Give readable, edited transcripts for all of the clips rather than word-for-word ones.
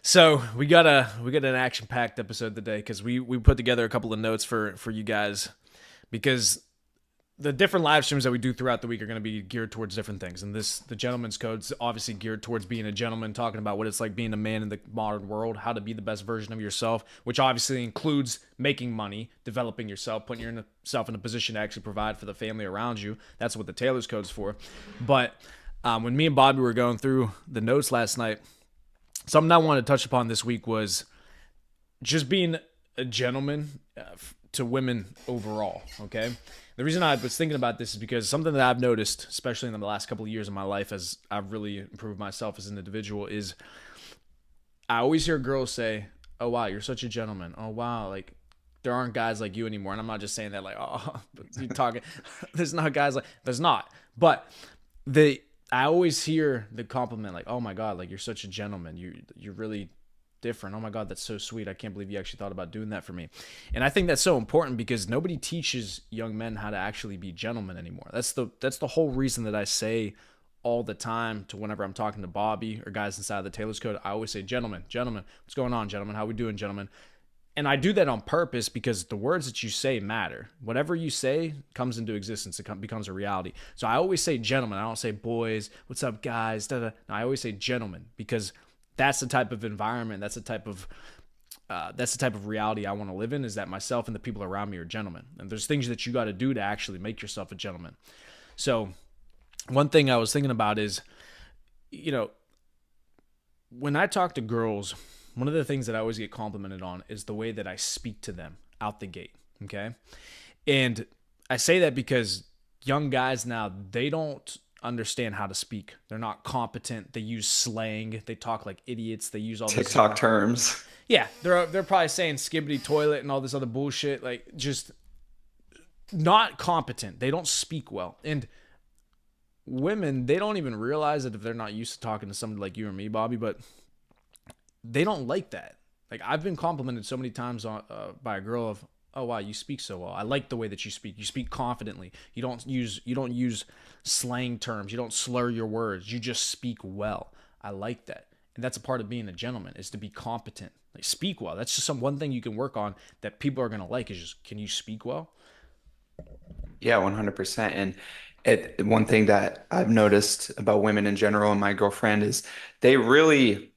So we got an action packed episode today because we put together a couple of notes for you guys because the different live streams that we do throughout the week are going to be geared towards different things. And the gentleman's code's obviously geared towards being a gentleman, talking about what it's like being a man in the modern world, how to be the best version of yourself, which obviously includes making money, developing yourself, putting yourself in a position to actually provide for the family around you. That's what the Taylor's code's for. But when me and Bobby were going through the notes last night, something I wanted to touch upon this week was just being a gentleman to women overall, okay? The reason I was thinking about this is because something that I've noticed, especially in the last couple of years of my life as I've really improved myself as an individual, is I always hear girls say, "Oh, wow, you're such a gentleman. Oh, wow, like, there aren't guys like you anymore." And I'm not just saying that like, "Oh, you're talking." There's not guys like, there's not. But I always hear the compliment like, "Oh my God, like, you're such a gentleman. You're really different. Oh my God, that's so sweet. I can't believe you actually thought about doing that for me." And I think that's so important because nobody teaches young men how to actually be gentlemen anymore. That's the whole reason that I say all the time to whenever I'm talking to Bobby or guys inside the Taylor's Code, I always say, "Gentlemen, gentlemen, what's going on, gentlemen? How we doing, gentlemen?" And I do that on purpose because the words that you say matter. Whatever you say comes into existence. It becomes a reality. So I always say gentlemen. I don't say boys. What's up, guys? Da-da. No, I always say gentlemen because that's the type of environment. That's the type of reality I want to live in. Is that myself and the people around me are gentlemen. And there's things that you got to do to actually make yourself a gentleman. So one thing I was thinking about is, you know, when I talk to girls, one of the things that I always get complimented on is the way that I speak to them out the gate. Okay. And I say that because young guys now, they don't understand how to speak. They're not competent. They use slang. They talk like idiots. They use all this. TikTok terms. Yeah. They're probably saying skibbity toilet and all this other bullshit. Like, just not competent. They don't speak well. And women, they don't even realize it if they're not used to talking to somebody like you or me, Bobby, but they don't like that. Like, I've been complimented so many times by a girl of, "Oh wow, you speak so well. I like the way that you speak. You speak confidently. You don't use slang terms. You don't slur your words. You just speak well. I like that." And that's a part of being a gentleman, is to be competent. Like, speak well. That's just one thing you can work on that people are gonna like, is just, can you speak well? Yeah, 100%. And one thing that I've noticed about women in general and my girlfriend is they really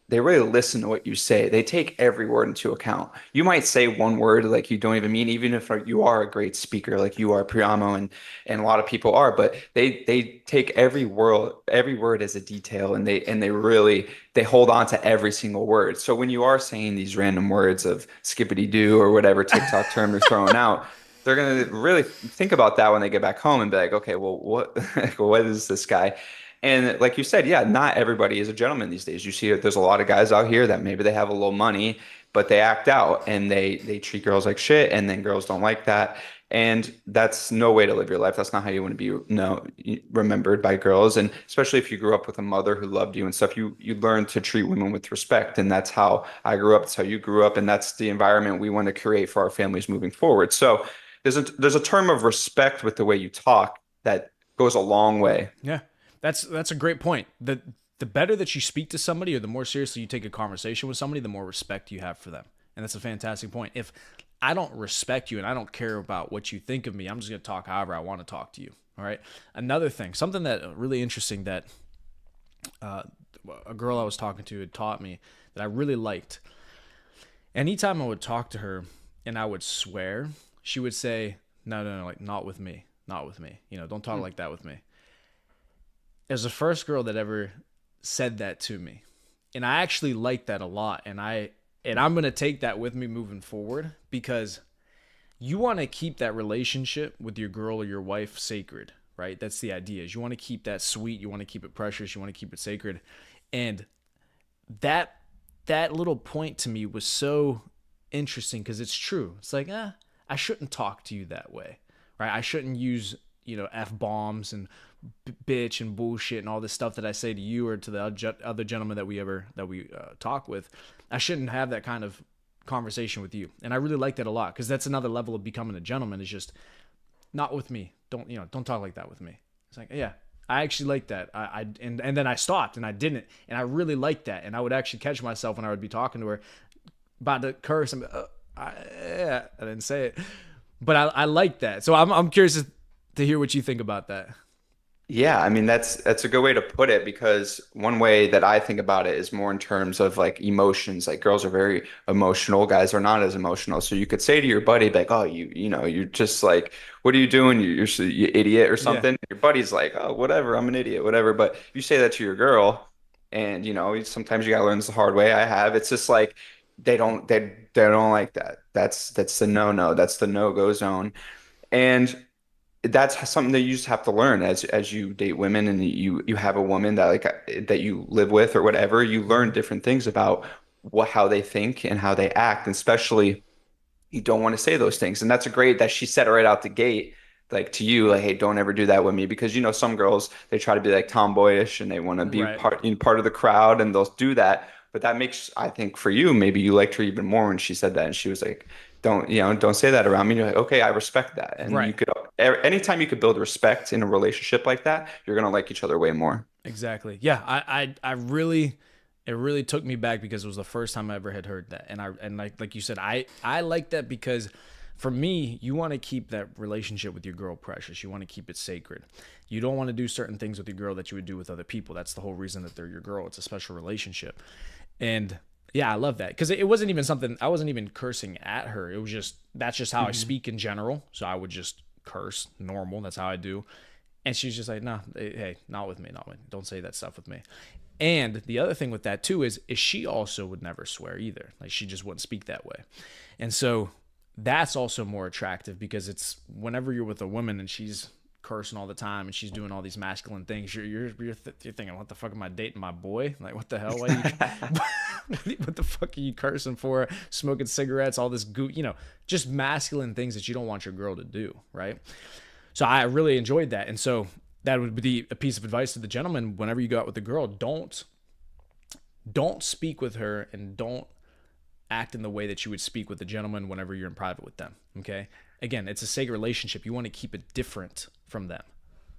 they really listen to what you say. They take every word into account. You might say one word like you don't even mean, even if you are a great speaker, like you are Priamo and a lot of people are, but they take every word as a detail and they really they hold on to every single word. So when you are saying these random words of skippity doo or whatever TikTok term they're throwing out, they're gonna really think about that when they get back home and be like, okay, well, what what is this guy? And like you said, yeah, not everybody is a gentleman these days. You see that there's a lot of guys out here that maybe they have a little money, but they act out and they treat girls like shit, and then girls don't like that. And that's no way to live your life. That's not how you want to be, no, remembered by girls. And especially if you grew up with a mother who loved you and stuff, you learn to treat women with respect. And that's how I grew up. That's how you grew up, and that's the environment we want to create for our families moving forward. So there's a term of respect with the way you talk that goes a long way. Yeah, that's a great point. The better that you speak to somebody, or the more seriously you take a conversation with somebody, the more respect you have for them. And that's a fantastic point. If I don't respect you and I don't care about what you think of me, I'm just going to talk however I want to talk to you. All right. Another thing, something that really interesting that uh, a girl I was talking to had taught me that I really liked. Anytime I would talk to her and I would swear, she would say, "No, no, no, like, not with me, not with me. Don't talk like that with me." It was the first girl that ever said that to me, and I actually like that a lot. And I'm gonna take that with me moving forward, because you want to keep that relationship with your girl or your wife sacred, right? That's the idea. Is you want to keep that sweet. You want to keep it precious. You want to keep it sacred, and that that little point to me was so interesting because it's true. It's like, I shouldn't talk to you that way, right? I shouldn't use f bombs and bitch and bullshit and all this stuff that I say to you or to the other gentlemen that we talk with. I shouldn't have that kind of conversation with you, and I really like that a lot because that's another level of becoming a gentleman. Is just, not with me. Don't talk like that with me. It's like, yeah, I actually like that. And then I stopped and I didn't, and I really liked that. And I would actually catch myself when I would be talking to her about to curse. I didn't say it, but I like that. So I'm curious to hear what you think about that. Yeah, I mean that's a good way to put it because one way that I think about it is more in terms of like emotions. Like girls are very emotional, guys are not as emotional. So you could say to your buddy like, "Oh, you're just like, what are you doing? You idiot or Yeah. something." Your buddy's like, "Oh, whatever, I'm an idiot, whatever." But you say that to your girl, and sometimes you gotta learn this the hard way. I have. It's just like they don't like that. That's the no-no. That's the no-go zone. And that's something that you just have to learn as you date women and you have a woman that that you live with or whatever. You learn Hmm. different things about how they think and how they act, and especially you don't want to say those things. And that's a great that she said it right out the gate, like to you, like, hey, don't ever do that with me. Because some girls, they try to be like tomboyish and they want to be Right. part of the crowd and they'll do that. But that makes, I think for you, maybe you liked her even more when she said that. And she was like, don't say that around me. And you're like, okay, I respect that. And Right. anytime you could build respect in a relationship like that, you're going to like each other way more. Exactly. Yeah. I really, it really took me back because it was the first time I ever had heard that. And like you said, I like that because for me, you want to keep that relationship with your girl precious. You want to keep it sacred. You don't want to do certain things with your girl that you would do with other people. That's the whole reason that they're your girl. It's a special relationship. And yeah, I love that because it wasn't even something I wasn't even cursing at her. It was just that's just how I Mhm. speak in general. So I would just curse normal. That's how I do. And she's just like, no, hey, not with me, not with me. Don't say that stuff with me. And the other thing with that too is she also would never swear either. Like she just wouldn't speak that way. And so that's also more attractive because it's whenever you're with a woman and she's cursing all the time and she's doing all these masculine things, you're thinking, what the fuck am I dating my boy? Like what the hell? Why you what the fuck are you cursing for? Smoking cigarettes, all this goo, just masculine things that you don't want your girl to do, right? So I really enjoyed that. And so that would be a piece of advice to the gentleman whenever you go out with the girl, don't speak with her and don't act in the way that you would speak with the gentleman whenever you're in private with them. Okay. Again, it's a sacred relationship. You want to keep it different from them.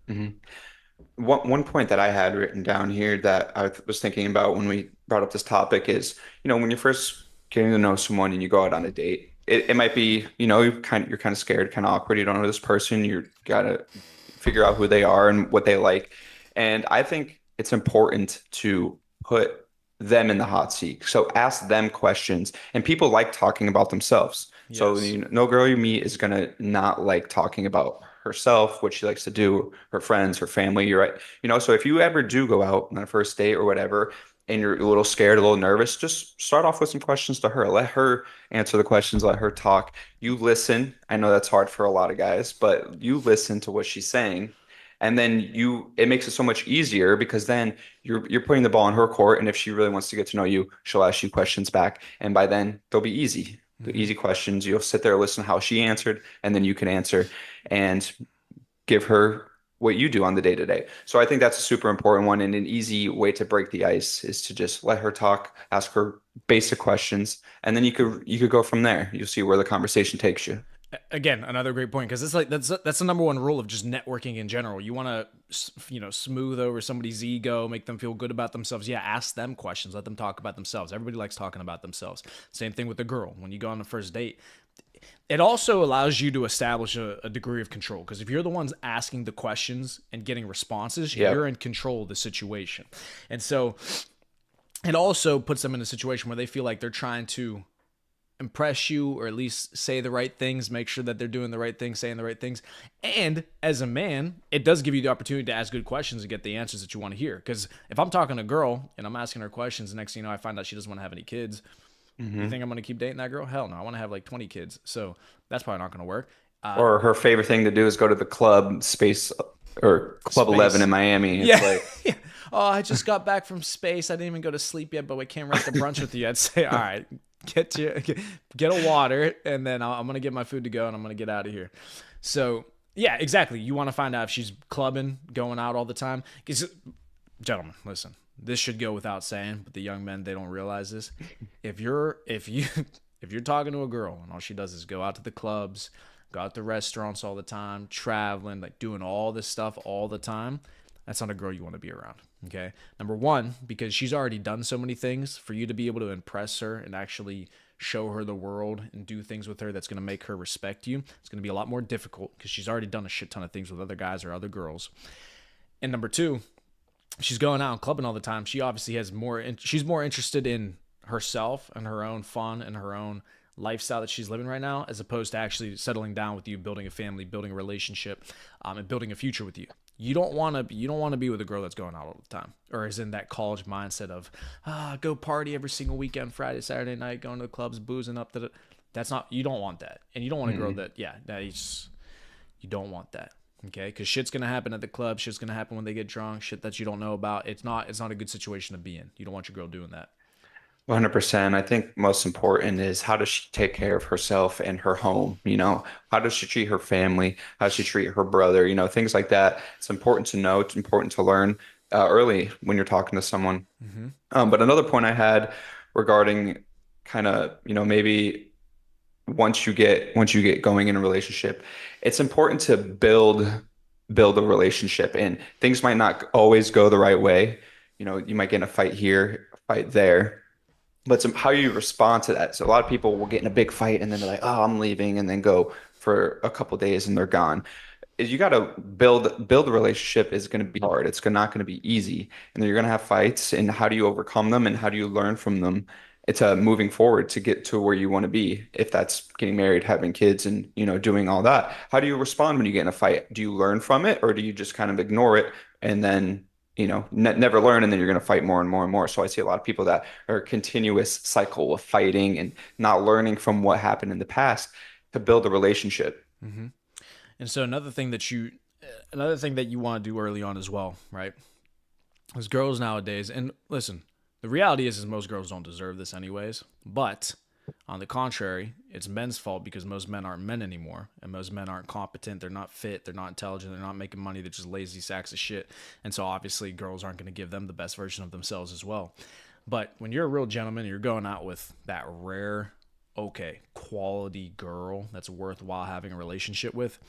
Mhm. One point that I had written down here that I was thinking about when we brought up this topic is, when you're first getting to know someone and you go out on a date, it might be, you're kind of scared, kind of awkward. You don't know this person. You gotta figure out who they are and what they like. And I think it's important to put them in the hot seat. So ask them questions. And people like talking about themselves. So Yes. no girl you meet is gonna not like talking about herself, what she likes to do, her friends, her family. You're right. So if you ever do go out on a first date or whatever, and you're a little scared, a little nervous, just start off with some questions to her. Let her answer the questions, let her talk. You listen. I know that's hard for a lot of guys, but you listen to what she's saying. And then it makes it so much easier because then you're putting the ball in her court. And if she really wants to get to know you, she'll ask you questions back. And by then they'll be easy. The Mm-hmm. easy questions. You'll sit there, listen to how she answered, and then you can answer and give her what you do on the day to day. So I think that's a super important one. And an easy way to break the ice is to just let her talk, ask her basic questions, and then you could go from there. You'll see where the conversation takes you. Again, another great point because it's like that's the number one rule of just networking in general. You want to smooth over somebody's ego, make them feel good about themselves. Yeah, ask them questions, let them talk about themselves. Everybody likes talking about themselves. Same thing with a girl when you go on the first date. It also allows you to establish a degree of control because if you're the ones asking the questions and getting responses, you're Yep. in control of the situation. And so it also puts them in a situation where they feel like they're trying to impress you or at least say the right things, make sure that they're doing the right things, saying the right things. And as a man, it does give you the opportunity to ask good questions and get the answers that you want to hear. Because if I'm talking to a girl and I'm asking her questions, the next thing you know, I find out she doesn't want to have any kids. You Hmm. think I'm going to keep dating that girl? Hell no. I want to have like 20 kids. So that's probably not going to work. Uh, Or her favorite thing to do is go to the club space or Club 11 in Space. Miami. It's Yeah. like, Yeah. Oh, I just got back from space. I didn't even go to sleep yet, but we came right to brunch with you. I'd say, all right, get a water, and then I'm gonna get my food to go, and I'm gonna get out of here. So yeah, exactly. You want to find out if she's clubbing, going out all the time. Because, gentlemen, listen, this should go without saying, but the young men they don't realize this. If you if you're talking to a girl and all she does is go out to the clubs, go out to restaurants all the time, traveling, like doing all this stuff all the time, That's not a girl you want to be around. Okay. Number one, because she's already done so many things. For you to be able to impress her and actually show her the world and do things with her that's going to make her respect you, it's going to be a lot more difficult because she's already done a shit ton of things with other guys or other girls. And number two, she's going out and clubbing all the time. She obviously has more, she's more interested in herself and her own fun and her own lifestyle that she's living right now, as opposed to actually settling down with you, building a family, building a relationship, and building a future with you. You don't want to be with a girl that's going out all the time, or is in that college mindset of go party every single weekend, Friday, Saturday night, going to the clubs, boozing up. That's not, you don't want that, and you don't want a girl that you don't want that. Okay, because shit's gonna happen at the club. Shit's gonna happen when they get drunk. Shit that you don't know about. It's not a good situation to be in. You don't want your girl doing that. 100%. I think most important is how does she take care of herself and her home? How does she treat her family? How does she treat her brother? Things like that. It's important to know. It's important to learn early when you're talking to someone. But another point I had regarding kind of, maybe once you get going in a relationship, it's important to build a relationship, and things might not always go the right way. You might get in a fight here, a fight there, but how you respond to that. So a lot of people will get in a big fight and then they're like, "Oh, I'm leaving," and then go for a couple days and they're gone. Is you got to build a relationship is going to be hard. It's not going to be easy, and then you're going to have fights. And how do you overcome them? And how do you learn from them? It's moving forward to get to where you want to be. If that's getting married, having kids, and doing all that. How do you respond when you get in a fight? Do you learn from it, or do you just kind of ignore it and then never learn, and then you're going to fight more and more and more? So I see a lot of people that are a continuous cycle of fighting and not learning from what happened in the past to build a relationship. And so another thing that you want to do early on as well, right? Is girls nowadays, and listen, the reality is most girls don't deserve this anyways. But on the contrary, it's men's fault because most men aren't men anymore, and most men aren't competent. They're not fit. They're not intelligent. They're not making money. They're just lazy sacks of shit. And so obviously, girls aren't going to give them the best version of themselves as well. But when you're a real gentleman, you're going out with that rare, okay, quality girl that's worthwhile having a relationship with.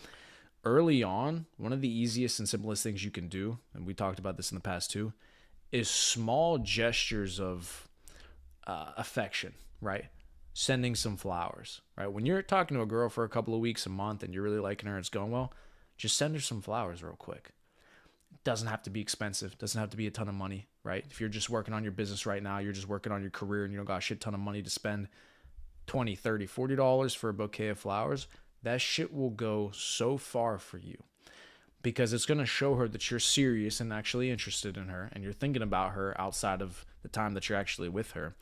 Early on, one of the easiest and simplest things you can do, and we talked about this in the past too, is small gestures of affection, right? Sending some flowers, right? When you're talking to a girl for a couple of weeks, a month, and you're really liking her and it's going well, just send her some flowers real quick. It doesn't have to be expensive. It doesn't have to be a ton of money, right? If you're just working on your business right now, you're just working on your career and you don't got a shit ton of money to spend, 20, 30, $40 for a bouquet of flowers, that shit will go so far for you because it's going to show her that you're serious and actually interested in her and you're thinking about her outside of the time that you're actually with her.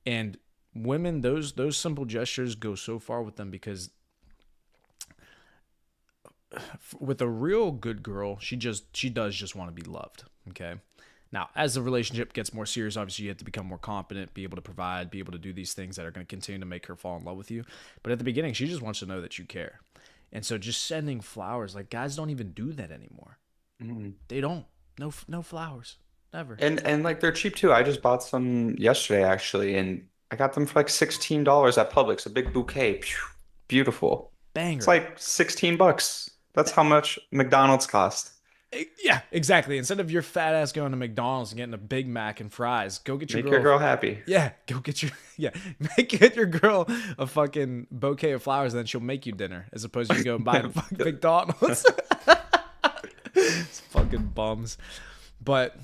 And women, those simple gestures go so far with them because with a real good girl, she does just want to be loved, okay? Now, as the relationship gets more serious, obviously you have to become more competent, be able to provide, be able to do these things that are going to continue to make her fall in love with you. But at the beginning, she just wants to know that you care. And so just sending flowers, like guys don't even do that anymore. They don't. No flowers. Never. And like they're cheap too. I just bought some yesterday actually, and I got them for like $16 at Publix, a big bouquet. Phew, beautiful. It's Banger. like 16 bucks. That's how much McDonald's cost. Yeah, exactly. Instead of your fat ass going to McDonald's and getting a Big Mac and fries, go get your Make your girl. girl happy. Yeah, go get your get your girl a fucking bouquet of flowers, and then she'll make you dinner, as opposed to you go and buy a fucking McDonald's. It's fucking bums. But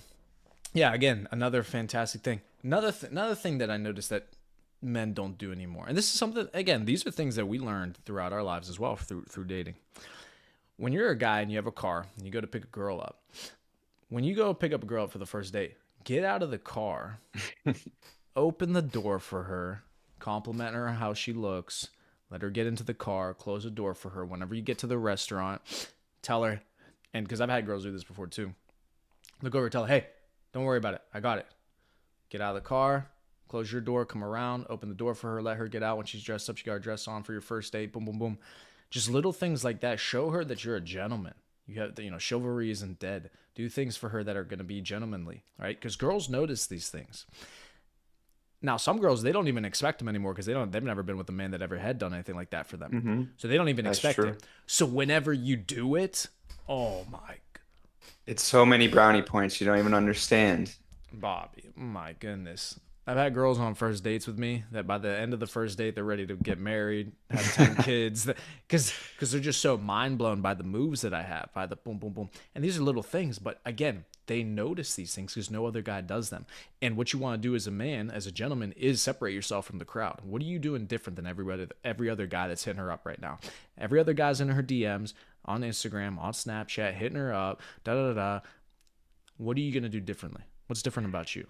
yeah, again, another fantastic thing. Another thing that I noticed that men don't do anymore, and this is something, again, these are things that we learned throughout our lives as well through dating. When you're a guy and you have a car and you go to pick a girl up, when you go pick up a girl up for the first date, get out of the car, open the door for her, compliment her on how she looks, let her get into the car, close the door for her. Whenever you get to the restaurant, tell her, and because I've had girls do this before too, look over, tell her, hey, don't worry about it. I got it. Get out of the car, close your door, come around, open the door for her, let her get out. When she's dressed up, she got her dress on for your first date, boom, boom, boom. Just little things like that. Show her that you're a gentleman. You have, chivalry isn't dead. Do things for her that are going to be gentlemanly, right? Because girls notice these things. Now, some girls, they don't even expect them anymore because they've never been with a man that ever had done anything like that for them. So they don't even expect it. So whenever you do it, oh my, It's so many brownie points you don't even understand. Bobby, my goodness. I've had girls on first dates with me that by the end of the first date they're ready to get married, have 10 kids cuz they're just so mind blown by the moves that I have, by the boom boom boom. And these are little things, but again, they notice these things cuz no other guy does them. And what you want to do as a man, as a gentleman is separate yourself from the crowd. What are you doing different than every other guy that's hitting her up right now? Every other guy's in her DMs on Instagram, on Snapchat, hitting her up, da da da da. What are you going to do differently? What's different about you?